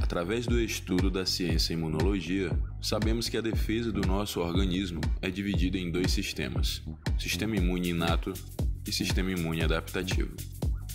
Através do estudo da ciência imunologia, sabemos que a defesa do nosso organismo é dividida em dois sistemas: sistema imune inato e sistema imune adaptativo.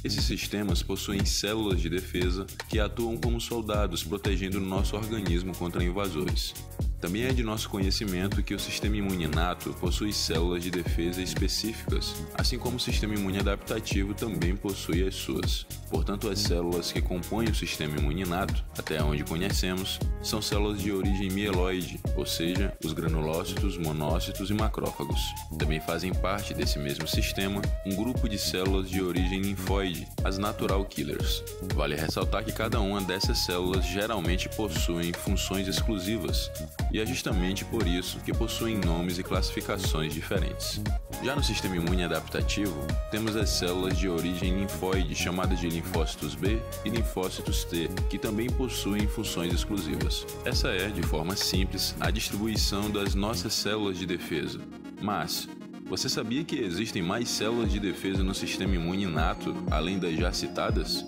Esses sistemas possuem células de defesa que atuam como soldados protegendo o nosso organismo contra invasores. Também é de nosso conhecimento que o sistema imune inato possui células de defesa específicas, assim como o sistema imune adaptativo também possui as suas. Portanto, as células que compõem o sistema imune inato, até onde conhecemos, são células de origem mieloide, ou seja, os granulócitos, monócitos e macrófagos. Também fazem parte desse mesmo sistema um grupo de células de origem linfóide, as natural killers. Vale ressaltar que cada uma dessas células geralmente possuem funções exclusivas, e é justamente por isso que possuem nomes e classificações diferentes. Já no sistema imune adaptativo, temos as células de origem linfóide, chamadas de linfócitos B e linfócitos T, que também possuem funções exclusivas. Essa é, de forma simples, a distribuição das nossas células de defesa. Mas você sabia que existem mais células de defesa no sistema imune inato, além das já citadas?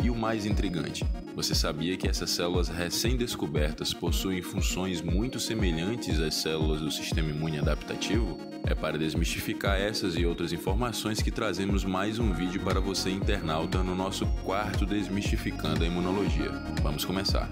E o mais intrigante, você sabia que essas células recém-descobertas possuem funções muito semelhantes às células do sistema imune adaptativo? É para desmistificar essas e outras informações que trazemos mais um vídeo para você, internauta, no nosso quarto Desmistificando a Imunologia. Vamos começar.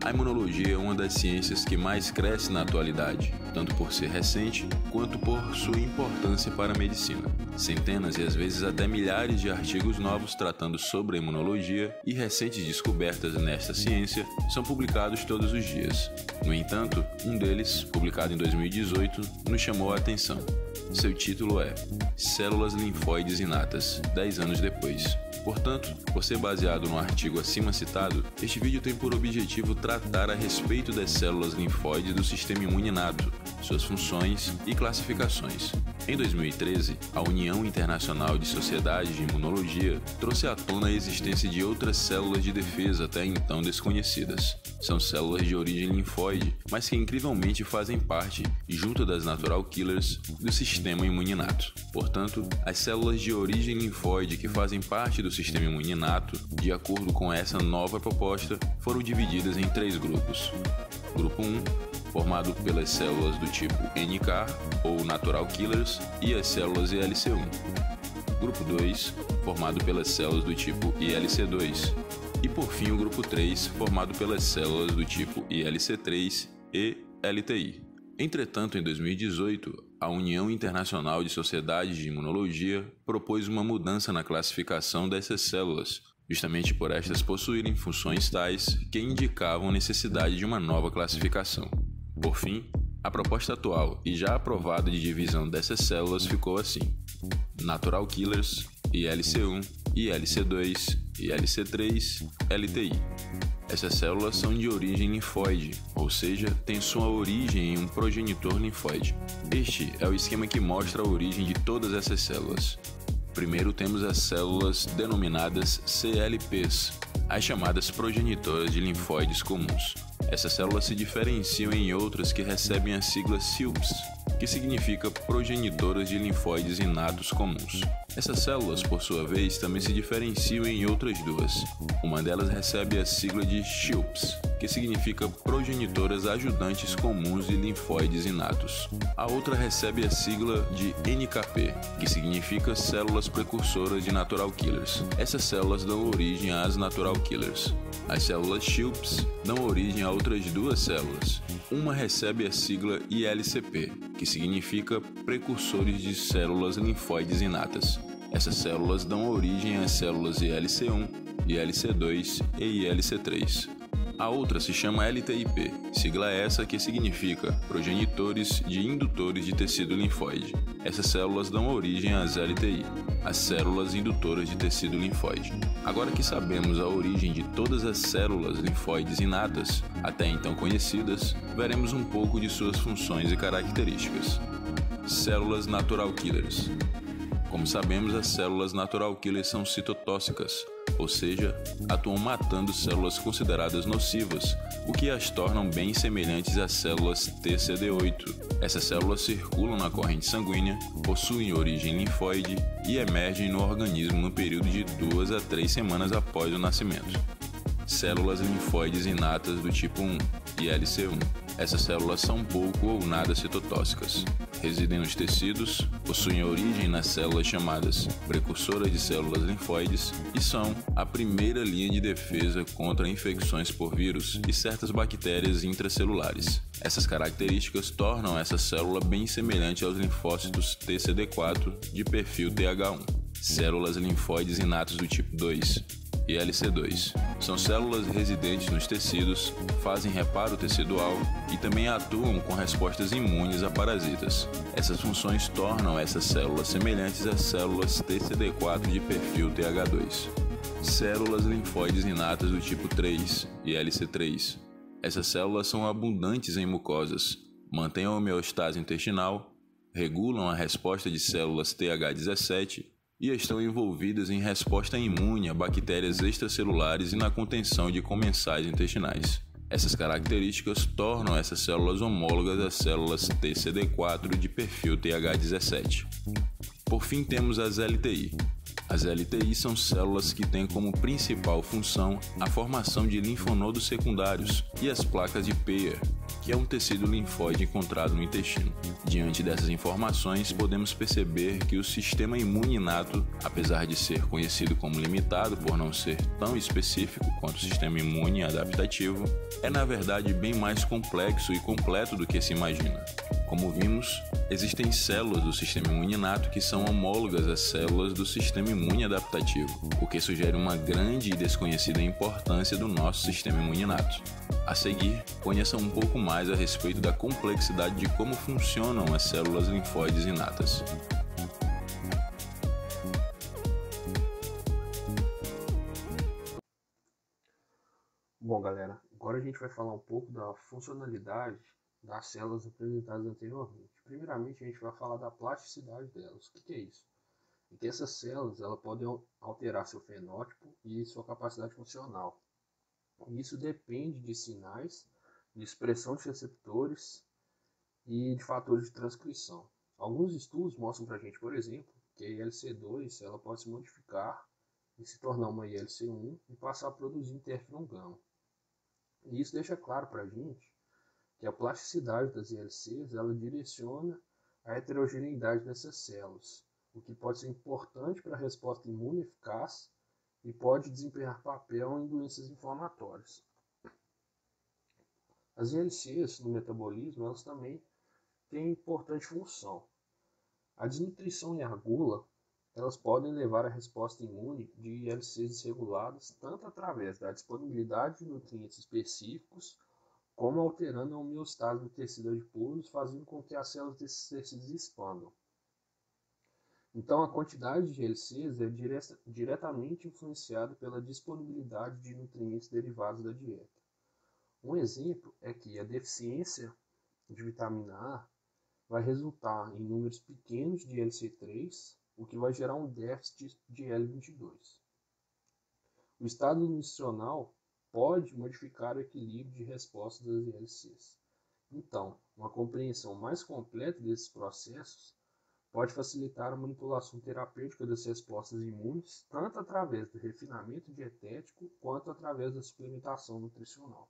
A imunologia é uma das ciências que mais cresce na atualidade, tanto por ser recente, quanto por sua importância para a medicina. Centenas e às vezes até milhares de artigos novos tratando sobre a imunologia e recentes descobertas nesta ciência são publicados todos os dias. No entanto, um deles, publicado em 2018, nos chamou a atenção. Seu título é Células Linfóides Inatas, 10 anos depois. Portanto, por ser baseado no artigo acima citado, este vídeo tem por objetivo tratar a respeito das células linfóides do sistema imune inato, suas funções e classificações. Em 2013, a União Internacional de Sociedades de Imunologia trouxe à tona a existência de outras células de defesa até então desconhecidas. São células de origem linfóide, mas que incrivelmente fazem parte, junto das natural killers, do sistema imune inato. Portanto, as células de origem linfóide que fazem parte do sistema imune inato, de acordo com essa nova proposta, foram divididas em 3 grupos. Grupo 1, formado pelas células do tipo NK, ou natural killers, e as células ILC1. Grupo 2, formado pelas células do tipo ILC2. E por fim o grupo 3, formado pelas células do tipo ILC3 e LTI. Entretanto, em 2018, a União Internacional de Sociedades de Imunologia propôs uma mudança na classificação dessas células, justamente por estas possuírem funções tais que indicavam necessidade de uma nova classificação. Por fim, a proposta atual e já aprovada de divisão dessas células ficou assim: Natural Killers, ILC1, ILC2, ILC3, LTI. Essas células são de origem linfóide, ou seja, têm sua origem em um progenitor linfóide. Este é o esquema que mostra a origem de todas essas células. Primeiro temos as células denominadas CLPs, as chamadas progenitoras de linfóides comuns. Essas células se diferenciam em outras que recebem a sigla CILPs, que significa progenitoras de linfóides inatos comuns. Essas células, por sua vez, também se diferenciam em outras duas. Uma delas recebe a sigla de SHIELPs, que significa progenitoras ajudantes comuns de linfóides inatos. A outra recebe a sigla de NKP, que significa células precursoras de natural killers. Essas células dão origem às natural killers. As células SHIELPs dão origem a outras 2 células. Uma recebe a sigla ILCP, que significa precursores de células linfóides inatas. Essas células dão origem às células ILC1, ILC2 e ILC3. A outra se chama LTIP, sigla essa que significa progenitores de indutores de tecido linfóide. Essas células dão origem às LTI, as células indutoras de tecido linfóide. Agora que sabemos a origem de todas as células linfóides inatas, até então conhecidas, veremos um pouco de suas funções e características. Células natural killers. Como sabemos, as células natural killers são citotóxicas, ou seja, atuam matando células consideradas nocivas, o que as tornam bem semelhantes às células TCD8. Essas células circulam na corrente sanguínea, possuem origem linfóide e emergem no organismo no período de 2 a 3 semanas após o nascimento. células linfóides inatas do tipo 1, ILC1. Essas células são pouco ou nada citotóxicas. Residem nos tecidos, possuem origem nas células chamadas precursoras de células linfóides e são a primeira linha de defesa contra infecções por vírus e certas bactérias intracelulares. Essas características tornam essa célula bem semelhante aos linfócitos TCD4 de perfil TH1. Células linfóides inatas do tipo 2, ILC2. São células residentes nos tecidos, fazem reparo tecidual e também atuam com respostas imunes a parasitas. Essas funções tornam essas células semelhantes às células TCD4 de perfil TH2. Células linfóides inatas do tipo 3, ILC3. Essas células são abundantes em mucosas, mantêm a homeostase intestinal, regulam a resposta de células TH17 e estão envolvidas em resposta imune a bactérias extracelulares e na contenção de comensais intestinais. Essas características tornam essas células homólogas às células TCD4 de perfil TH17. Por fim, temos as LTI. As LTI são células que têm como principal função a formação de linfonodos secundários e as placas de Peyer, que é um tecido linfóide encontrado no intestino. Diante dessas informações, podemos perceber que o sistema imune inato, apesar de ser conhecido como limitado por não ser tão específico quanto o sistema imune adaptativo, é na verdade bem mais complexo e completo do que se imagina. Como vimos, existem células do sistema imune inato que são homólogas às células do sistema imune adaptativo, o que sugere uma grande e desconhecida importância do nosso sistema imune inato. A seguir, conheça um pouco mais a respeito da complexidade de como funcionam as células linfóides inatas. Bom, galera, agora a gente vai falar um pouco da funcionalidade das células apresentadas anteriormente. Primeiramente, a gente vai falar da plasticidade delas. O que é isso? É que essas células podem alterar seu fenótipo e sua capacidade funcional. Isso depende de sinais, de expressão de receptores e de fatores de transcrição. Alguns estudos mostram para a gente, por exemplo, que a ILC2 ela pode se modificar e se tornar uma ILC1 e passar a produzir interferon gama. E isso deixa claro para a gente que a plasticidade das ILCs ela direciona a heterogeneidade dessas células, o que pode ser importante para a resposta imune eficaz e pode desempenhar papel em doenças inflamatórias. As ILCs no metabolismo elas também têm importante função. A desnutrição e a gula elas podem levar à resposta imune de ILCs desreguladas tanto através da disponibilidade de nutrientes específicos como alterando a homeostase do tecido adiposo, fazendo com que as células desses tecidos expandam. Então, a quantidade de ILCs é diretamente influenciada pela disponibilidade de nutrientes derivados da dieta. Um exemplo é que a deficiência de vitamina A vai resultar em números pequenos de ILC3, o que vai gerar um déficit de L22. O estado nutricional pode modificar o equilíbrio de resposta das ILCs. Então, uma compreensão mais completa desses processos pode facilitar a manipulação terapêutica das respostas imunes, tanto através do refinamento dietético quanto através da suplementação nutricional.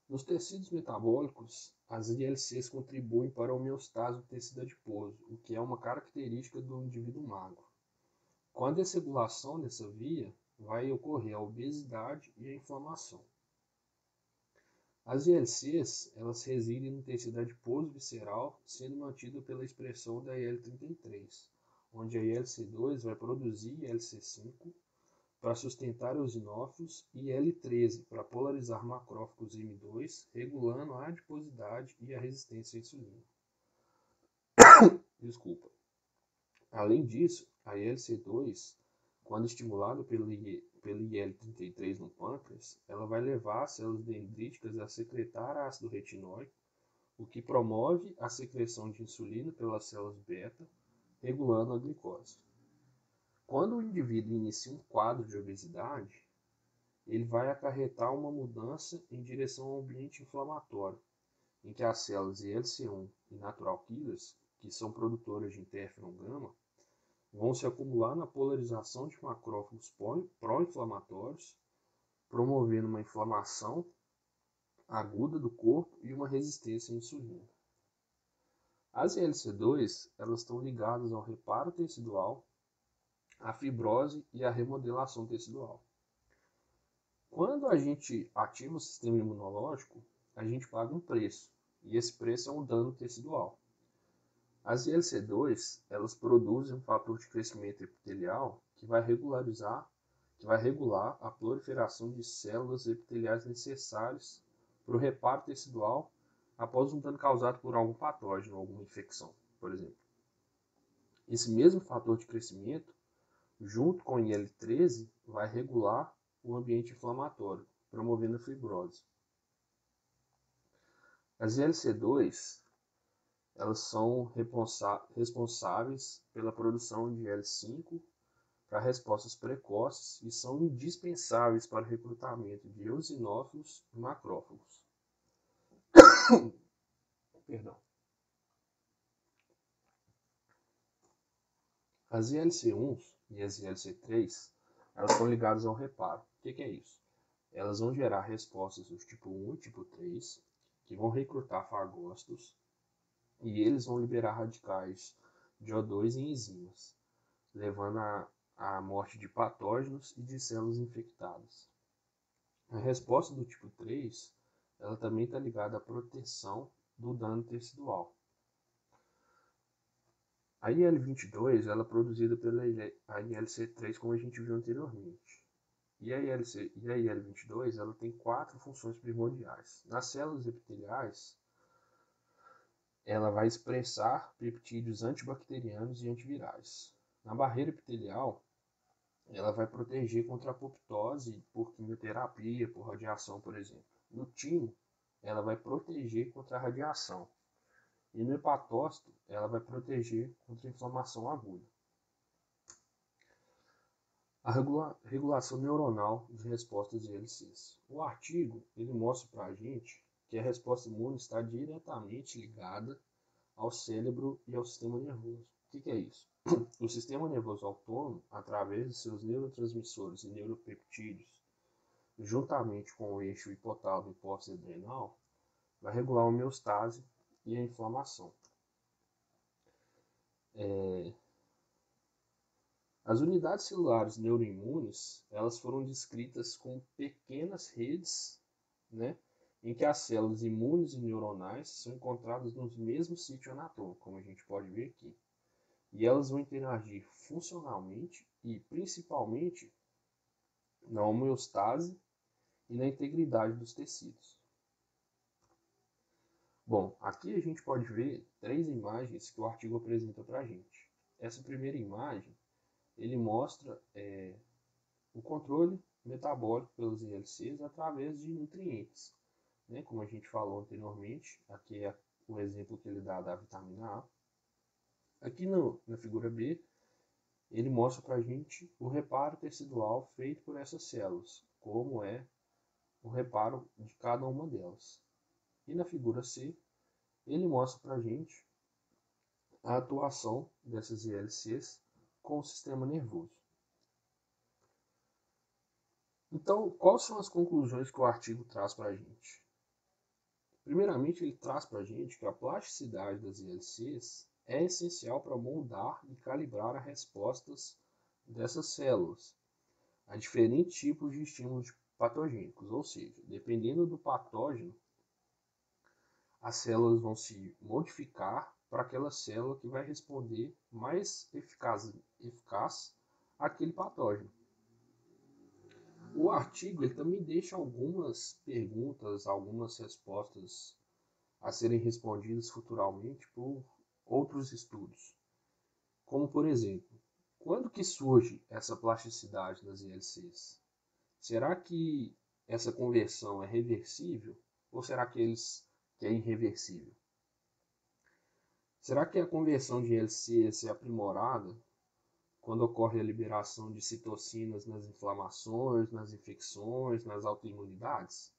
Nos tecidos metabólicos, as ILCs contribuem para a homeostase do tecido adiposo, o que é uma característica do indivíduo magro. Com a desregulação dessa via, vai ocorrer a obesidade e a inflamação. As ILCs elas residem no tecido adiposo visceral, sendo mantida pela expressão da IL-33, onde a ILC2 vai produzir ILC5 para sustentar os eosinófilos e L13 para polarizar macrófagos M2, regulando a adiposidade e a resistência à insulina. Desculpa. Além disso, a ILC2, quando estimulada pelo IL-33 no pâncreas, ela vai levar as células dendríticas a secretar ácido retinóico, o que promove a secreção de insulina pelas células beta, regulando a glicose. Quando o indivíduo inicia um quadro de obesidade, ele vai acarretar uma mudança em direção ao ambiente inflamatório, em que as células ILC1 e natural killers, que são produtoras de interferon gama, vão se acumular na polarização de macrófagos pró-inflamatórios promovendo uma inflamação aguda do corpo e uma resistência à insulina. As ILC2 elas estão ligadas ao reparo tecidual, à fibrose e à remodelação tecidual. Quando a gente ativa o sistema imunológico, a gente paga um preço, e esse preço é um dano tecidual. As ILC2 elas produzem um fator de crescimento epitelial que vai regular a proliferação de células epiteliais necessárias para o reparo tecidual após um dano causado por algum patógeno, alguma infecção, por exemplo. Esse mesmo fator de crescimento, junto com o IL-13, vai regular o ambiente inflamatório, promovendo a fibrose. As ILC2 elas são responsáveis pela produção de IL-5 para respostas precoces e são indispensáveis para o recrutamento de eosinófilos e macrófagos. Perdão. As ILC1 e as ILC3 elas são ligadas ao reparo. O que é isso? Elas vão gerar respostas do tipo 1 e tipo 3, que vão recrutar fagócitos, e eles vão liberar radicais de O2 em enzimas, levando à morte de patógenos e de células infectadas. A resposta do tipo 3, ela também está ligada à proteção do dano tecidual. A IL-22 ela é produzida pela ILC3, como a gente viu anteriormente. E a IL-22 ela tem 4 funções primordiais. Nas células epiteliais, ela vai expressar peptídeos antibacterianos e antivirais. Na barreira epitelial, ela vai proteger contra a apoptose por quimioterapia, por radiação, por exemplo. No timo, ela vai proteger contra a radiação. E no hepatócito, ela vai proteger contra a inflamação aguda. A regulação neuronal de respostas de ILCs. O artigo ele mostra para a gente que a resposta imune está diretamente ligada ao cérebro e ao sistema nervoso. O que é isso? O sistema nervoso autônomo, através de seus neurotransmissores e neuropeptídeos, juntamente com o eixo hipotálamo e hipófise adrenal, vai regular a homeostase e a inflamação. As unidades celulares neuroimunes, elas foram descritas como pequenas redes, em que as células imunes e neuronais são encontradas no mesmo sítio anatômico, como a gente pode ver aqui. E elas vão interagir funcionalmente e principalmente na homeostase e na integridade dos tecidos. Bom, aqui a gente pode ver 3 imagens que o artigo apresenta para a gente. Essa primeira imagem, ele mostra o controle metabólico pelos ILCs através de nutrientes. Como a gente falou anteriormente, aqui é o exemplo que ele dá da vitamina A. Aqui na figura B, ele mostra para a gente o reparo tecidual feito por essas células, como é o reparo de cada uma delas. E na figura C, ele mostra para a gente a atuação dessas ILCs com o sistema nervoso. Então, quais são as conclusões que o artigo traz para a gente? Primeiramente, ele traz para a gente que a plasticidade das ILCs é essencial para moldar e calibrar as respostas dessas células a diferentes tipos de estímulos patogênicos, ou seja, dependendo do patógeno, as células vão se modificar para aquela célula que vai responder mais eficaz àquele patógeno. O artigo ele também deixa algumas perguntas, algumas respostas a serem respondidas futuramente por outros estudos. Como, por exemplo, quando que surge essa plasticidade das ILCs? Será que essa conversão é reversível ou será que é irreversível? Será que a conversão de ILCs é aprimorada quando ocorre a liberação de citocinas nas inflamações, nas infecções, nas autoimunidades?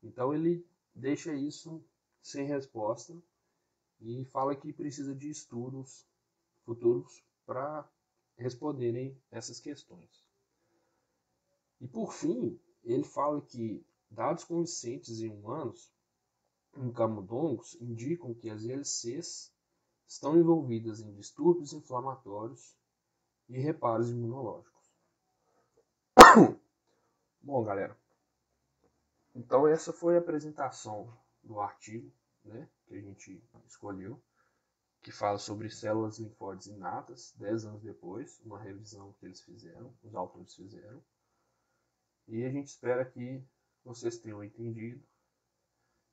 Então ele deixa isso sem resposta e fala que precisa de estudos futuros para responderem essas questões. E por fim, ele fala que dados convincentes em humanos, em camundongos, indicam que as ILCs estão envolvidas em distúrbios inflamatórios e reparos imunológicos. Bom, galera, então essa foi a apresentação do artigo, né, que a gente escolheu, que fala sobre células linfóides inatas, 10 anos depois, uma revisão que eles fizeram, os autores fizeram. E a gente espera que vocês tenham entendido.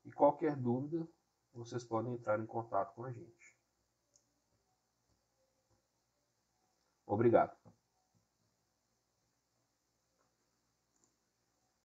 E qualquer dúvida, vocês podem entrar em contato com a gente. Obrigado.